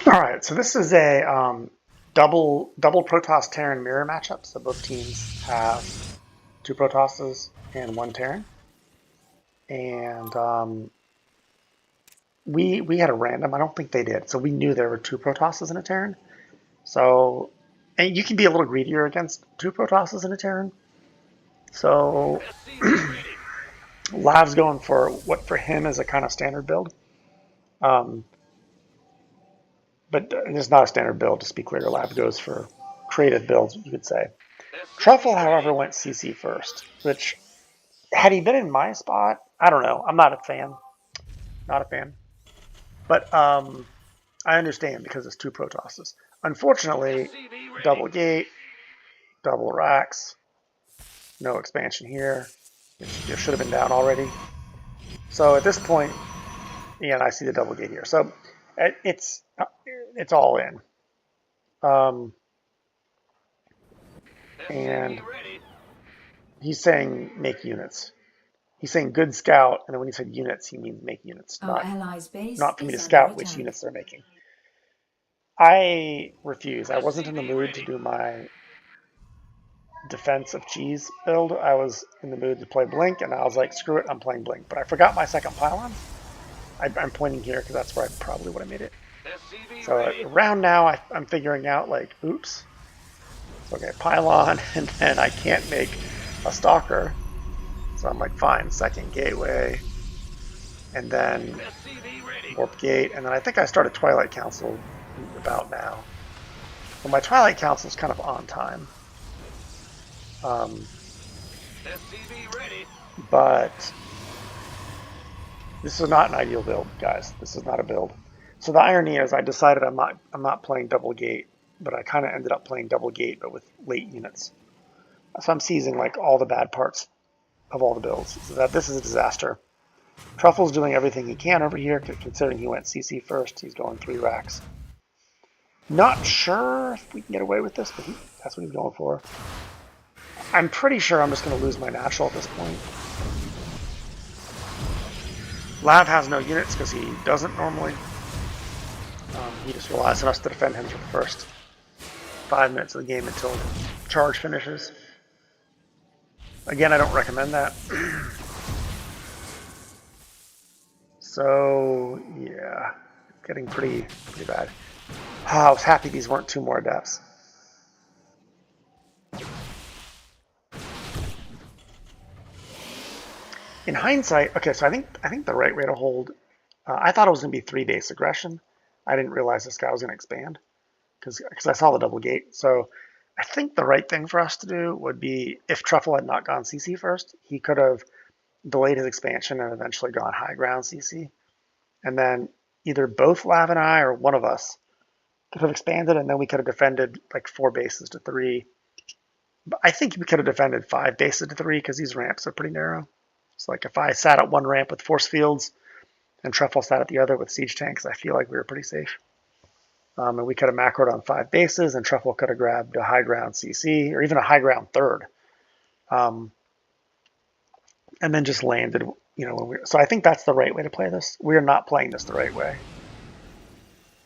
All right, so this is a double Protoss Terran mirror matchup. So both teams have two Protosses and one Terran, and we had a random. I don't think they did. So we knew there were two Protosses and a Terran. So and you can be a little greedier against two Protosses and a Terran. So Lav's going for what for him is a kind of standard build. Um, but it's not a standard build, just to be clear. Lav goes for creative builds, you could say. Truffle, however, went CC first, which, had he been in my spot, I don't know. I'm not a fan. Not a fan. But I understand because it's two Protosses. Unfortunately, double gate, double racks, no expansion here. It should have been down already. So at this point, yeah, I see the double gate here. So it's all in. And he's saying make units. He's saying good scout, and then when he said units, he means make units, Our allies' base not for me to is under scout which attack. units they're making. I refuse. I wasn't in the mood to do my defense of cheese build. I was in the mood to play Blink, and I was like, screw it, I'm playing Blink. But I forgot my second pylon. I'm pointing here because that's where I probably would have made it. So around now, I'm figuring out like, oops. So, okay, pylon, and then I can't make a stalker. So I'm like, fine, second gateway, and then warp gate, and then I think I started Twilight Council about now. Well, my Twilight Council is kind of on time. But this is not an ideal build, guys. This is not a build. So the irony is, I decided I'm not playing double gate, but I kind of ended up playing double gate, but with late units. So I'm seizing like all the bad parts of all the builds. So that this is a disaster. Truffle's doing everything he can over here, considering he went CC first. He's going 3 racks. Not sure if we can get away with this, but that's what he's going for. I'm pretty sure I'm just going to lose my natural at this point. Lav has no units because he doesn't normally. He just relies on us to defend him for the first 5 minutes of the game until charge finishes. Again, I don't recommend that. So, yeah, getting pretty bad. I was happy these weren't 2 more deaths. In hindsight, okay, so I think the right way to hold. I thought it was going to be 3 base aggression. I didn't realize this guy was going to expand because I saw the double gate. So I think the right thing for us to do would be, if Truffle had not gone CC first, he could have delayed his expansion and eventually gone high ground CC, and then either both Lav and I or one of us could have expanded, and then we could have defended like 4 bases to 3. But I think we could have defended 5 bases to 3 because these ramps are pretty narrow. So like if I sat at one ramp with force fields and Truffle sat at the other with siege tanks, I feel like we were pretty safe. And we could have macroed on 5 bases, and Truffle could have grabbed a high ground CC or even a high ground third, and then just landed. So I think that's the right way to play this. We are not playing this the right way.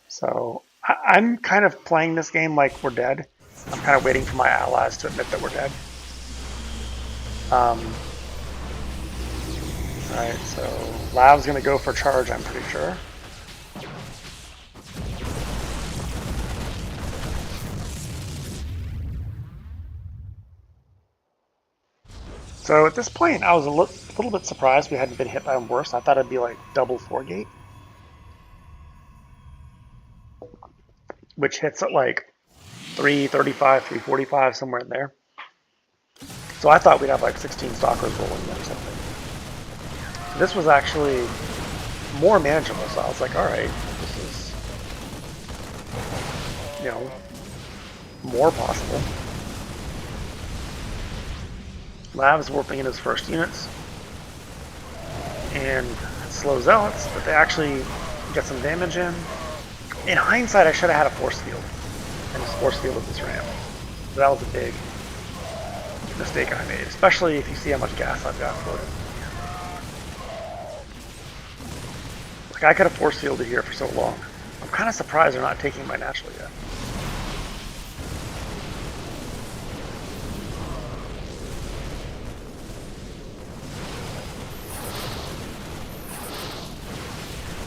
So I'm kind of playing this game like we're dead. I'm kind of waiting for my allies to admit that we're dead. Alright, so Lav's going to go for charge, I'm pretty sure. So at this point, I was a little bit surprised we hadn't been hit by him worse. I thought it'd be like double 4-gate, which hits at like 335, 345, somewhere in there. So I thought we'd have like 16 stalkers rolling or something. This was actually more manageable, so I was like, alright, this is, more possible. Lav's warping in his first units, and slow zealots, but they actually get some damage in. In hindsight, I should have had a force field, and just force fielded this ramp. So that was a big mistake I made, especially if you see how much gas I've got floating. Like I could have force fielded here for so long. I'm kind of surprised they're not taking my natural yet.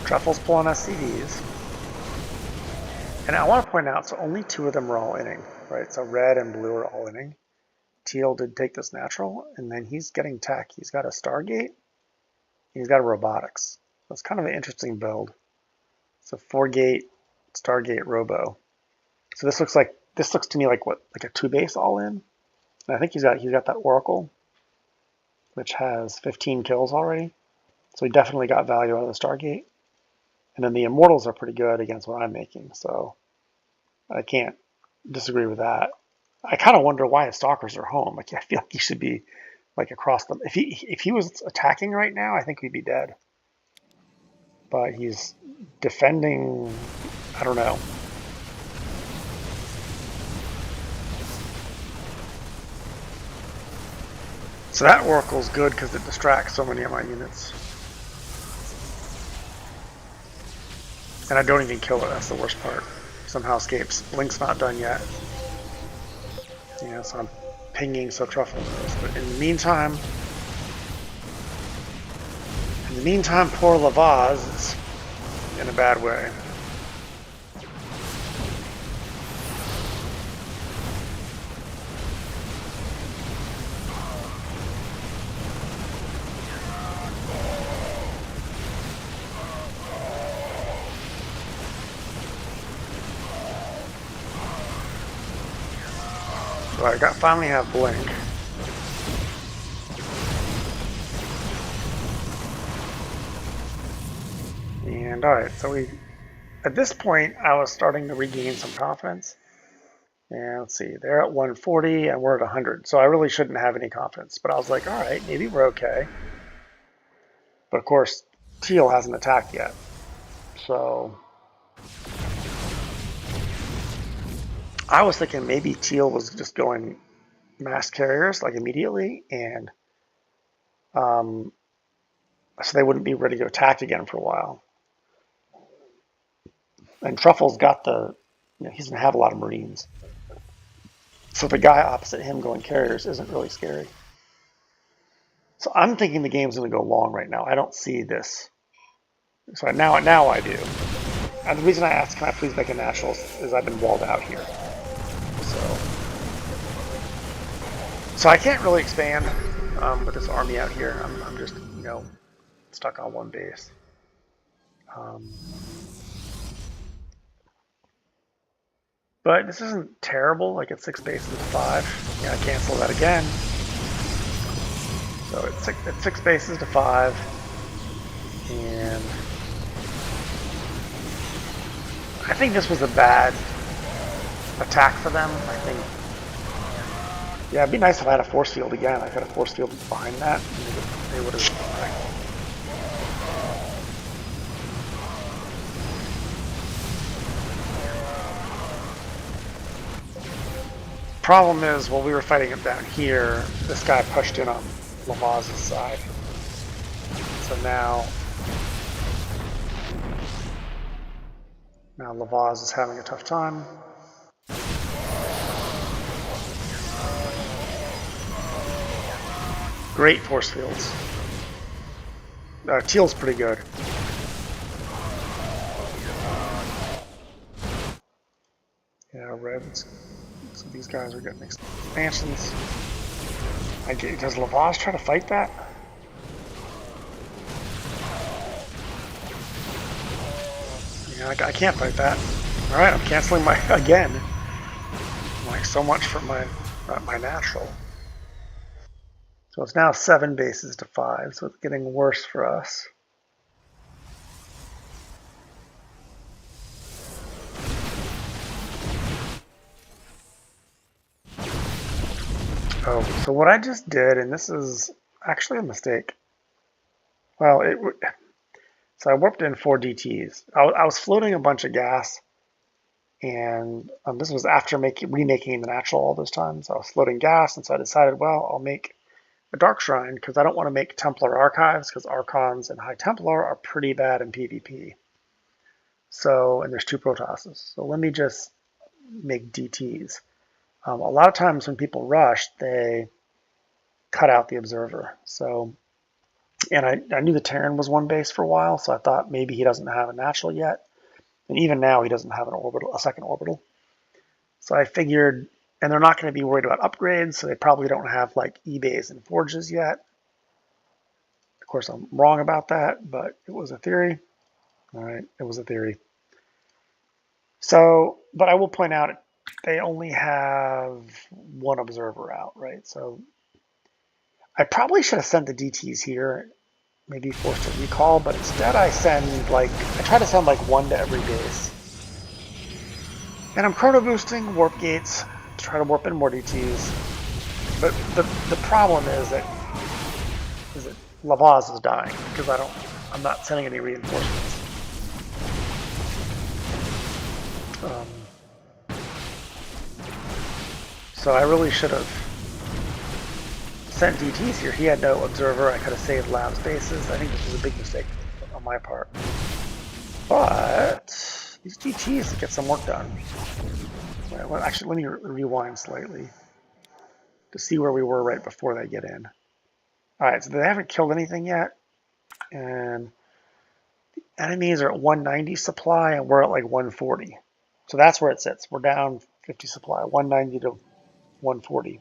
Truffle's pulling SCVs. And I want to point out, so only 2 of them are all inning, right? So red and blue are all inning. Teal did take this natural, and then he's getting tech. He's got a Stargate, he's got a robotics. So it's kind of an interesting build. So 4-gate, Stargate, Robo. So this looks to me like what, like a 2-base all in. And I think he's got that Oracle, which has 15 kills already. So he definitely got value out of the Stargate. And then the Immortals are pretty good against what I'm making, so I can't disagree with that. I kind of wonder why his Stalkers are home. Like, I feel like he should be like across them. If he was attacking right now, I think we'd be dead. But he's defending. I don't know. So that Oracle's good because it distracts so many of my units. And I don't even kill it, that's the worst part. Somehow escapes. Blink's not done yet. Yeah, so I'm pinging so Truffle knows. But in the meantime, poor Lavaz is in a bad way. So I finally have Blink. And alright, so at this point I was starting to regain some confidence. And let's see, they're at 140 and we're at 100. So I really shouldn't have any confidence. But I was like, alright, maybe we're okay. But of course, Teal hasn't attacked yet. So I was thinking maybe Teal was just going mass carriers like immediately, and so they wouldn't be ready to attack again for a while. And Truffle's got he doesn't have a lot of Marines. So the guy opposite him going carriers isn't really scary. So I'm thinking the game's going to go long right now. I don't see this. So now I do. And the reason I asked, can I please make a natural, is I've been walled out here. So I can't really expand with this army out here. I'm just, stuck on one base. But this isn't terrible. Like it's 6 bases to 5. Yeah, I cancel that again. So it's 6 bases to 5. And I think this was a bad attack for them. I think, yeah, it'd be nice if I had a force field again. I could have force field behind that. They would have. Problem is, while we were fighting him down here, this guy pushed in on Lavaz's side. So now Lavaz is having a tough time. Great force fields. Teal's pretty good. Yeah, Reds. So these guys are getting expansions. Does Lavaz try to fight that? Yeah, I can't fight that. All right, I'm canceling my again. Like so much for my natural. So it's now 7 bases to 5. So it's getting worse for us. Oh, so what I just did, and this is actually a mistake. Well, so I warped in 4 DTs. I was floating a bunch of gas, and this was after remaking the natural all those times. I was floating gas, and so I decided, well, I'll make a Dark Shrine because I don't want to make Templar Archives because Archons and High Templar are pretty bad in PvP. So, and there's 2 Protosses. So let me just make DTs. A lot of times when people rush, they cut out the observer. So, and I knew the Terran was 1 base for a while, so I thought maybe he doesn't have a natural yet. And even now he doesn't have an orbital, a second orbital. So I figured, and they're not going to be worried about upgrades, so they probably don't have like E-bays and forges yet. Of course, I'm wrong about that, but it was a theory. All right, it was a theory. So, but I will point out they only have 1 observer out, right? So I probably should have sent the DTs here, maybe forced a recall, but instead I try to send like 1 to every base. And I'm chrono boosting warp gates to try to warp in more DTs. But the problem is that Lavaz is dying because I'm not sending any reinforcements. So I really should have sent DTs here. He had no observer. I could have saved Lab's bases. I think this was a big mistake on my part. But these DTs get some work done. Well, actually, let me rewind slightly to see where we were right before they get in. All right, so they haven't killed anything yet, and the enemies are at 190 supply, and we're at like 140. So that's where it sits. We're down 50 supply, 190 to 140.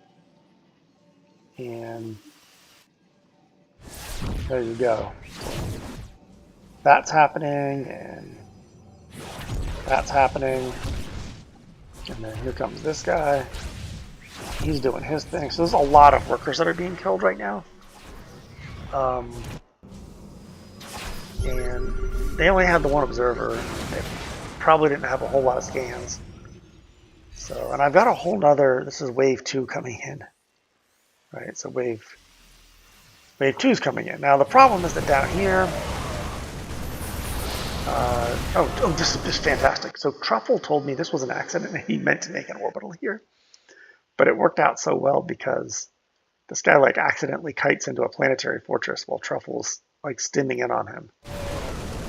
And there you go. That's happening, and that's happening. And then here comes this guy. He's doing his thing. So there's a lot of workers that are being killed right now. And they only had the 1 observer. They probably didn't have a whole lot of scans. So, and I've got a whole nother, this is wave 2 coming in. Right, so wave 2 is coming in. Now the problem is that down here, this is fantastic. So Truffle told me this was an accident and he meant to make an orbital here. But it worked out so well because this guy like accidentally kites into a planetary fortress while Truffle's like stimming in on him.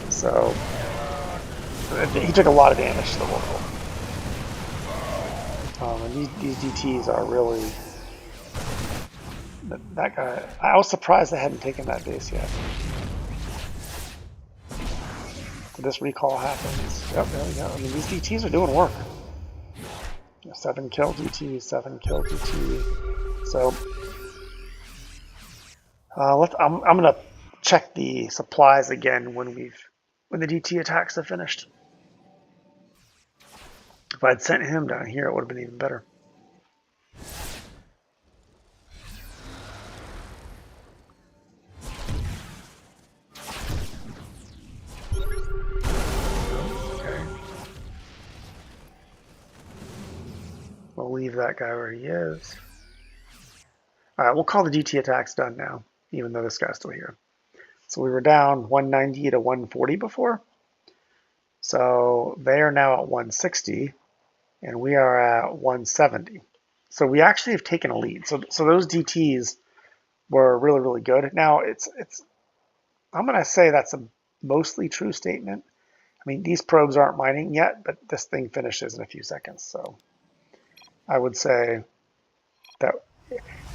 So he took a lot of damage to the orbital. And these DTs are really, that guy, I was surprised they hadn't taken that base yet. So this recall happens. Yep, there we go. I mean, these DTs are doing work. 7 kill DT, 7 kill DT. So I'm gonna check the supplies again when the DT attacks have finished. If I'd sent him down here, it would have been even better. Okay. We'll leave that guy where he is. All right, we'll call the DT attacks done now, even though this guy's still here. So we were down 190 to 140 before. So they are now at 160, and we are at 170. So we actually have taken a lead. So those DTs were really, really good. Now I'm gonna say that's a mostly true statement. I mean, these probes aren't mining yet, but this thing finishes in a few seconds. So I would say that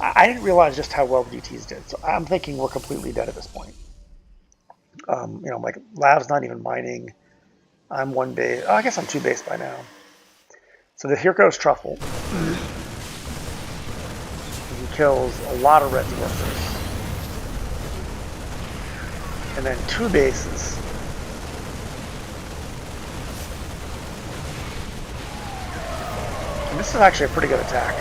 I didn't realize just how well the DTs did. So I'm thinking we're completely dead at this point. Like Lab's not even mining. I'm 1 base. Oh, I guess I'm 2 base by now. So here goes Truffle. He kills a lot of Red's workers. And then 2 bases. And this is actually a pretty good attack.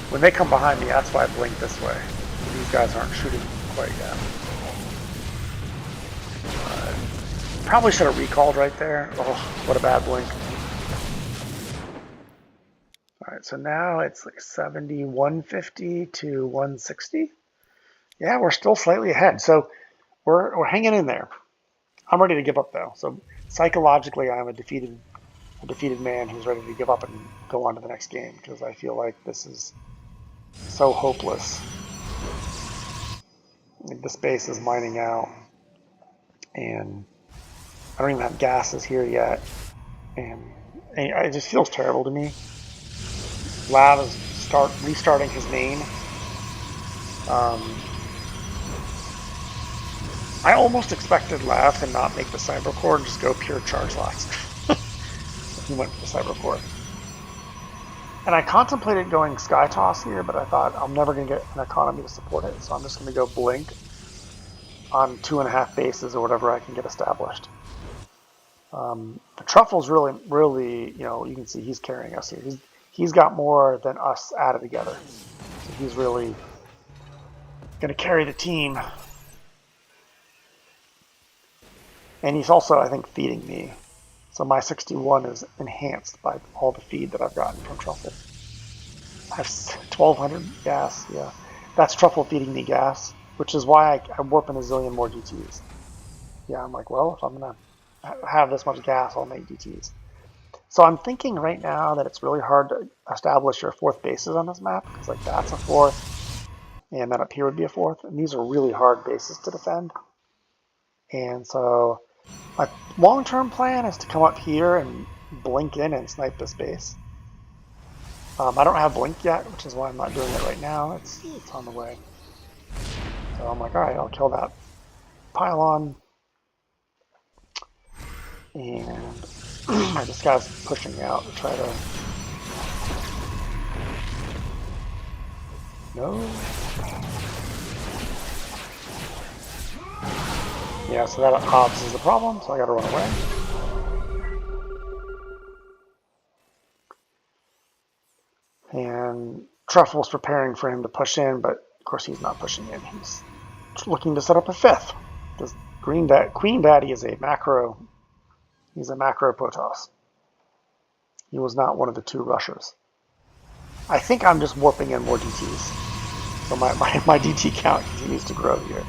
When they come behind me, that's why I blink this way. These guys aren't shooting quite yet. Probably should have recalled right there. Oh, what a bad blink. All right, so now it's like 70, 150 to 160. Yeah, we're still slightly ahead. So we're hanging in there. I'm ready to give up though. So psychologically, I'm a defeated man who's ready to give up and go on to the next game because I feel like this is so hopeless. Like, this base is mining out, and I don't even have gases here yet, and it just feels terrible to me. Lav is restarting his main. I almost expected Lav to not make the Cyber Core and just go pure charge lots. He went for the Cyber Core. And I contemplated going Sky Toss here, but I thought I'm never going to get an economy to support it, so I'm just going to go Blink on 2.5 bases or whatever I can get established. The Truffle's really, you can see he's carrying us here. He's got more than us added together. So he's really going to carry the team. And he's also, I think, feeding me. So my 61 is enhanced by all the feed that I've gotten from Truffle. I have 1,200 gas, yeah. That's Truffle feeding me gas, which is why I'm warping a zillion more DTs. Yeah, I'm like, well, if I'm going to have this much gas, I'll make DTs. So I'm thinking right now that it's really hard to establish your 4th bases on this map, because like that's a 4th, and then up here would be a 4th, and these are really hard bases to defend. And so my long-term plan is to come up here and blink in and snipe this base. I don't have blink yet, which is why I'm not doing it right now. It's on the way. So I'm like, all right, I'll kill that pylon. And this guy's pushing out to try to... No. Yeah, so that obs is the problem, so I gotta run away. And Truffle's preparing for him to push in, but of course he's not pushing in. He's looking to set up a 5th. This Queen Daddy is a macro. He's a macro Protoss. He was not one of the 2 rushers. I think I'm just warping in more DTs. So my DT count continues to grow here.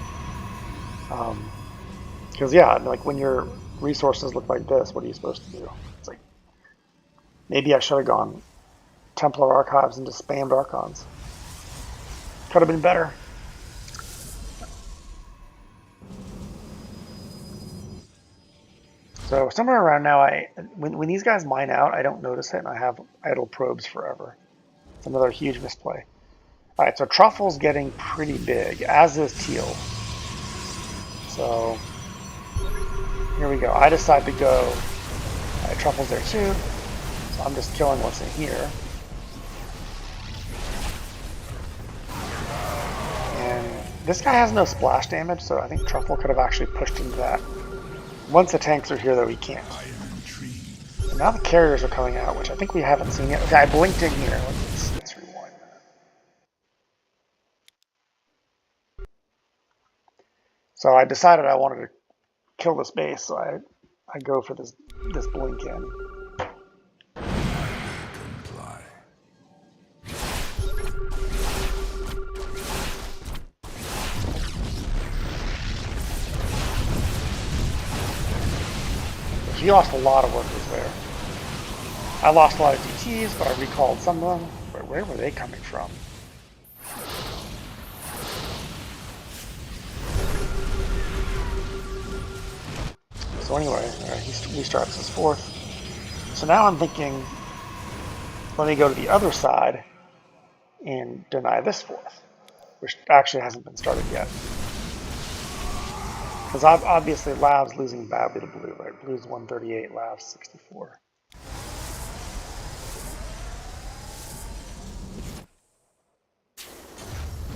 Because yeah, like when your resources look like this, what are you supposed to do? It's like, maybe I should have gone Templar Archives and just spammed Archons. Could have been better. So somewhere around now, when these guys mine out, I don't notice it, and I have idle probes forever. It's another huge misplay. All right, so Truffle's getting pretty big, as is Teal. So here we go. I decide to go. All right, Truffle's there too. So I'm just killing what's in here. And this guy has no splash damage, so I think Truffle could have actually pushed into that. Once the tanks are here, though, he can't. So now the carriers are coming out, which I think we haven't seen yet. Okay, I blinked in here. Let's rewind that. So I decided I wanted to kill this base, so I go for this blink in. He lost a lot of workers there. I lost a lot of DTs, but I recalled some of them. But where were they coming from? So anyway, he restarts his 4th. So now I'm thinking, let me go to the other side and deny this 4th, which actually hasn't been started yet. Because obviously Lav's losing badly to Blue, right? Blue's 138, Lav's 64.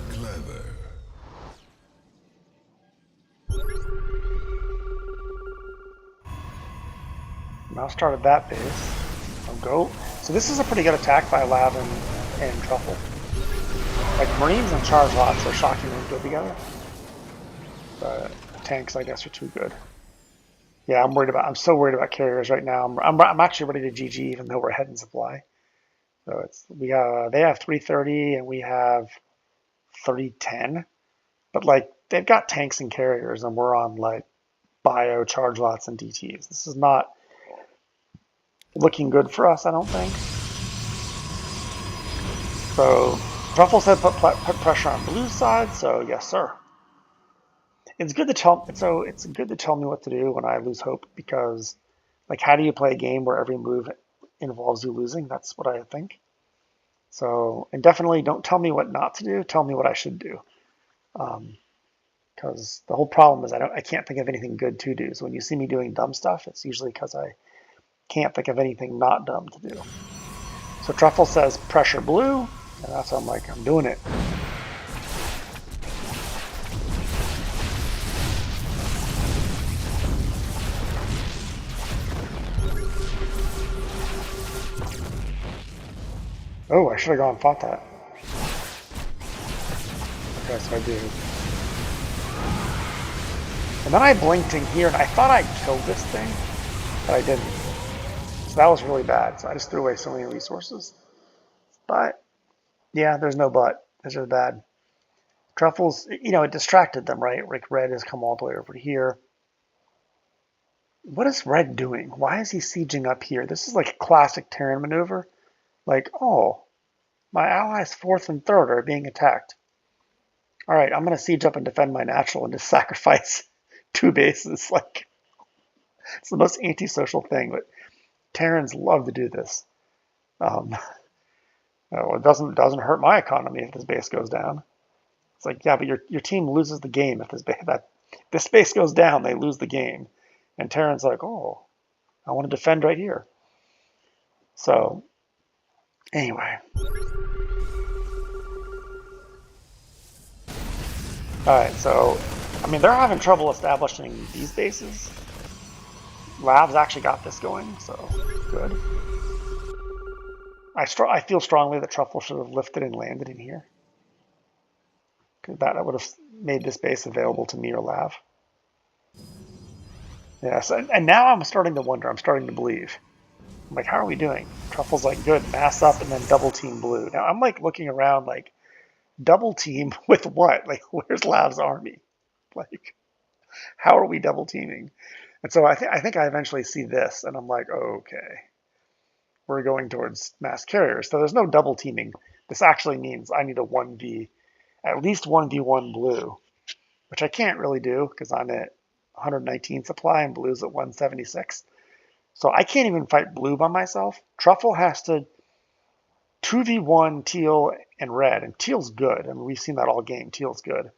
Clever. Now started that base. I'll go. So this is a pretty good attack by Lav and Truffle. Like Marines and Charge Lots are shockingly good together. But tanks, I guess, are too good. Yeah, I'm so worried about carriers right now. I'm actually ready to GG, even though we're ahead in supply. So they have 330 and we have 310. But like they've got tanks and carriers, and we're on like bio charge lots and DTs. This is not looking good for us, I don't think. So Truffle said put pressure on blue side, so yes, sir. It's good to it's good to tell me what to do when I lose hope, because like, how do you play a game where every move involves you losing? That's what I think. So, and definitely don't tell me what not to do. Tell me what I should do. Because the whole problem is I can't think of anything good to do. So when you see me doing dumb stuff, it's usually because I can't think of anything not dumb to do. So Truffle says pressure blue, and that's why I'm like, I'm doing it. Oh, I should have gone and fought that. Okay, so I do. And then I blinked in here, and I thought I killed this thing, but I didn't. So that was really bad. So I just threw away so many resources. But, yeah, there's no but. It's just bad. Truffles, you know, it distracted them, right? Like, red has come all the way over here. What is red doing? Why is he sieging up here? This is like a classic Terran maneuver. Like, oh, my allies 4th and 3rd are being attacked. All right, I'm going to siege up and defend my natural and just sacrifice 2 bases. Like, it's the most antisocial thing, but Terrans love to do this. Well, it doesn't hurt my economy if this base goes down. It's like, yeah, but your team loses the game if this base goes down. They lose the game, and Terran's like, oh, I want to defend right here. So, anyway. Alright, so, I mean, they're having trouble establishing these bases. Labs actually got this going, so good. I feel strongly that Truffle should have lifted and landed in here. That would have made this base available to me or Lav. Yes, and now I'm starting to wonder, I'm starting to believe. I'm like, how are we doing? Truffle's like, good, mass up and then double team blue. Now I'm like looking around like, double team with what? Like, where's Lav's army? Like, how are we double teaming? And so I think I eventually see this, and I'm like, oh, okay, we're going towards mass carriers. So there's no double teaming. This actually means I need a 1v, at least 1v1 blue, which I can't really do because I'm at 119 supply and blue's at 176. So I can't even fight blue by myself. Truffle has to 2v1 teal and red, and teal's good. I mean, we've seen that all game. Teal's good.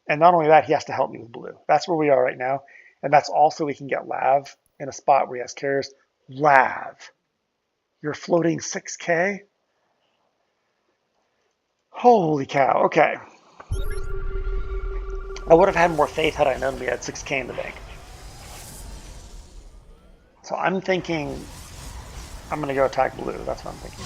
And not only that, he has to help me with blue. That's where we are right now. And that's also we can get Lav in a spot where he has carriers. Lav, you're floating 6K? Holy cow. Okay. I would have had more faith had I known we had 6K in the bank. So I'm thinking I'm going to go attack blue. That's what I'm thinking.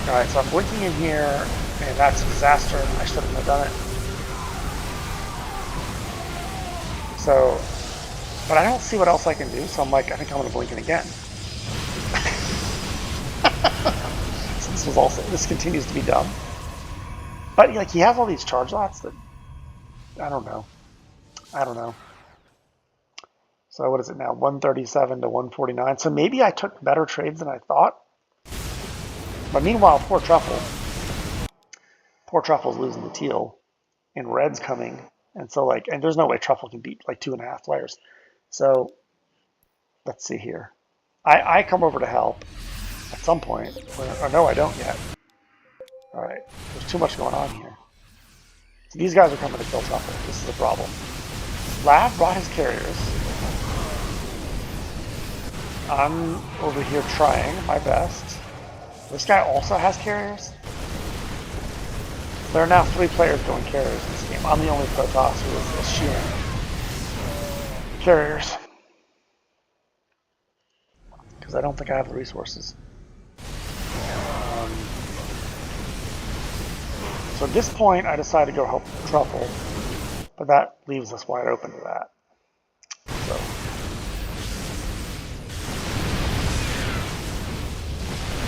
Alright, so I'm blinking in here, and that's a disaster. I shouldn't have done it. So, but I don't see what else I can do, so I'm like, I think I'm going to blink in again. So this continues to be dumb. But like, he has all these charge lots that, I don't know. So what is it now? 137 to 149. So maybe I took better trades than I thought. But meanwhile, poor Truffle's losing the teal, and red's coming. And so like, and there's no way Truffle can beat like 2.5 players. So let's see here. I come over to help at some point. Or no, I don't yet. All right, there's too much going on here. So these guys are coming to kill Truffle. This is a problem. Lav brought his carriers. I'm over here trying my best. This guy also has carriers. There are now 3 players going carriers in this game. I'm the only Protoss who is eschewing carriers. Because I don't think I have the resources. So at this point, I decided to go help Truffle. But that leaves us wide open to that. So.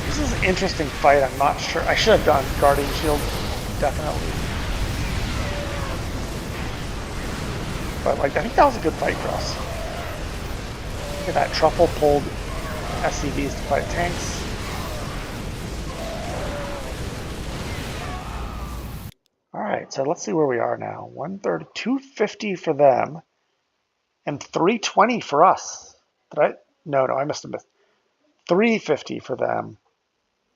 This is an interesting fight. I'm not sure. I should have done Guardian Shield, definitely. But like, I think that was a good fight for us. Look at that. Truffle pulled SCVs to fight tanks. Alright, so let's see where we are now. 130, 250 for them, and 320 for us. Did I? No, I must have missed. 350 for them,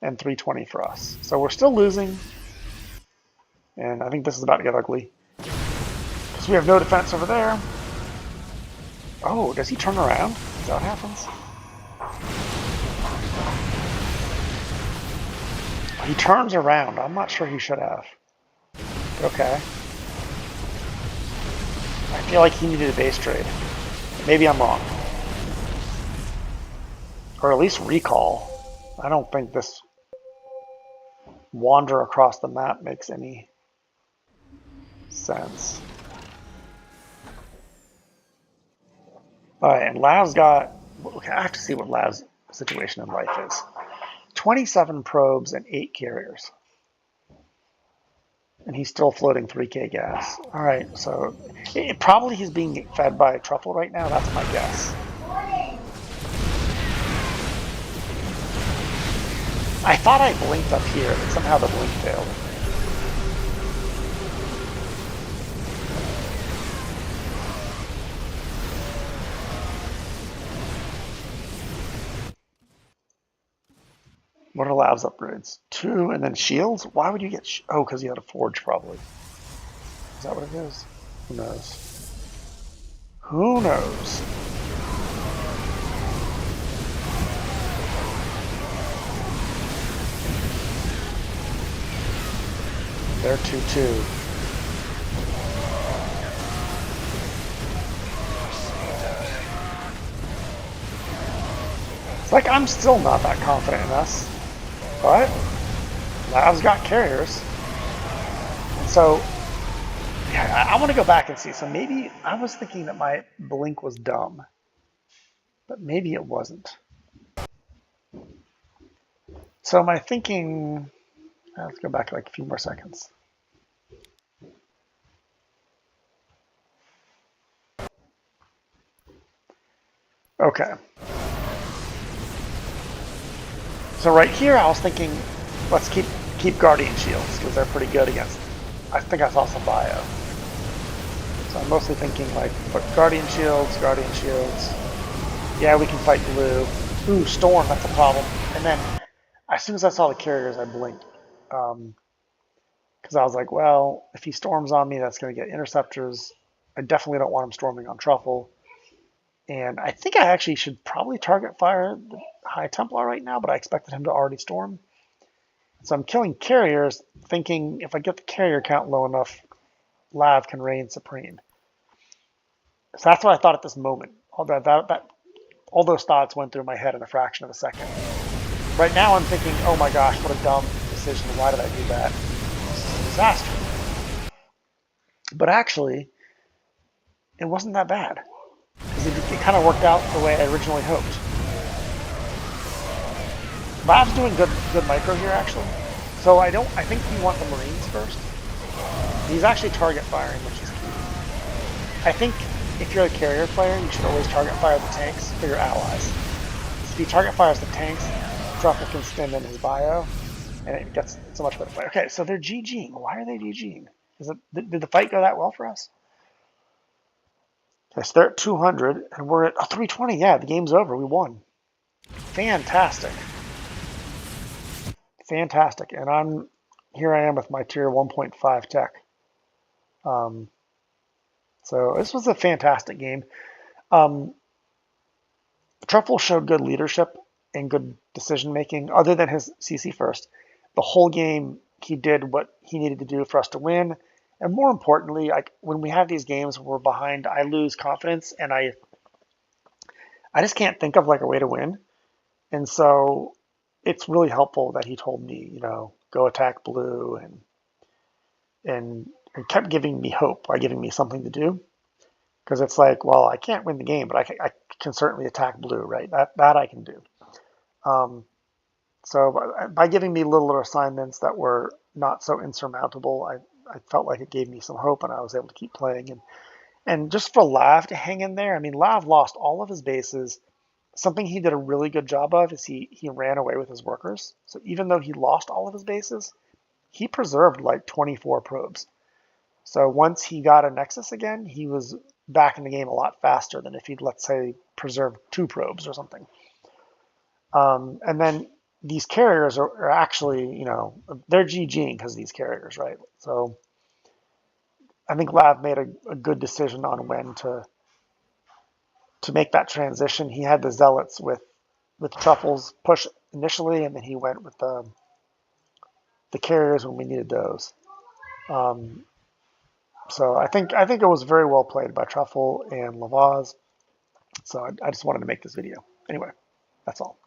and 320 for us. So we're still losing, and I think this is about to get ugly. Because we have no defense over there. Oh, does he turn around? Is that what happens? He turns around. I'm not sure he should have. Okay. I feel like he needed a base trade. Maybe I'm wrong. Or at least recall. I don't think this wander across the map makes any sense. Alright, and Lav's got... Okay, I have to see what Lav's situation in life is. 27 probes and 8 carriers. And he's still floating 3k gas. Alright, so probably he's being fed by Truffle right now. That's my guess. I thought I blinked up here, but somehow the blink failed. What are Lav's upgrades? 2 and then shields? Why would you get... Oh, because he had a forge, probably. Is that what it is? Who knows? Who knows? They're 2-2. It's like I'm still not that confident in us. But Lav's got carriers. So yeah, I want to go back and see. So maybe I was thinking that my blink was dumb. But maybe it wasn't. So my thinking... Let's go back like a few more seconds. Okay. So right here, I was thinking, let's keep Guardian Shields because they're pretty good against. I think I saw some bio. So I'm mostly thinking like, put Guardian Shields. Yeah, we can fight blue. Ooh, Storm, that's a problem. And then, as soon as I saw the carriers, I blinked. Because I was like, well, if he storms on me, that's going to get interceptors. I definitely don't want him storming on Truffle. And I think I actually should probably target fire the High Templar right now, but I expected him to already storm. So I'm killing carriers, thinking if I get the carrier count low enough, Lav can reign supreme. So that's what I thought at this moment. All those thoughts went through my head in a fraction of a second. Right now I'm thinking, oh my gosh, what a dumb decision. Why did I do that? This is a disaster. But actually, it wasn't that bad. Because it kind of worked out the way I originally hoped. Lav's doing good micro here, actually. So I think you want the Marines first. He's actually target firing, which is key. I think if you're a carrier player, you should always target fire the tanks for your allies. So if he target fires the tanks, Truffle can spin in his bio, and it gets so much better play. Okay, so they're GGing. Why are they GGing? Did the fight go that well for us? Okay, so they're at 200, and we're at 320. Yeah, the game's over. We won. Fantastic. Fantastic. And here I am with my tier 1.5 tech. So this was a fantastic game. Truffle showed good leadership and good decision making, other than his CC first. The whole game, he did what he needed to do for us to win. And more importantly, when we have these games where we're behind, I lose confidence and I just can't think of like a way to win. And so it's really helpful that he told me, go attack blue and kept giving me hope by giving me something to do. Because it's like, well, I can't win the game, but I can certainly attack blue, right? That I can do. So by giving me little assignments that were not so insurmountable, I felt like it gave me some hope, and I was able to keep playing. And just for Lav to hang in there, I mean, Lav lost all of his bases, something he did a really good job of is he ran away with his workers. So even though he lost all of his bases, he preserved like 24 probes. So once he got a Nexus again, he was back in the game a lot faster than if he'd, let's say, preserved 2 probes or something. And then these carriers are actually, they're GGing because of these carriers, right? So I think Lav made a good decision on when to make that transition. He had the Zealots with Truffle's push initially, and then he went with the carriers when we needed those. Um, so I think it was very well played by Truffle and Lavaz. So I just wanted to make this video. Anyway, that's all.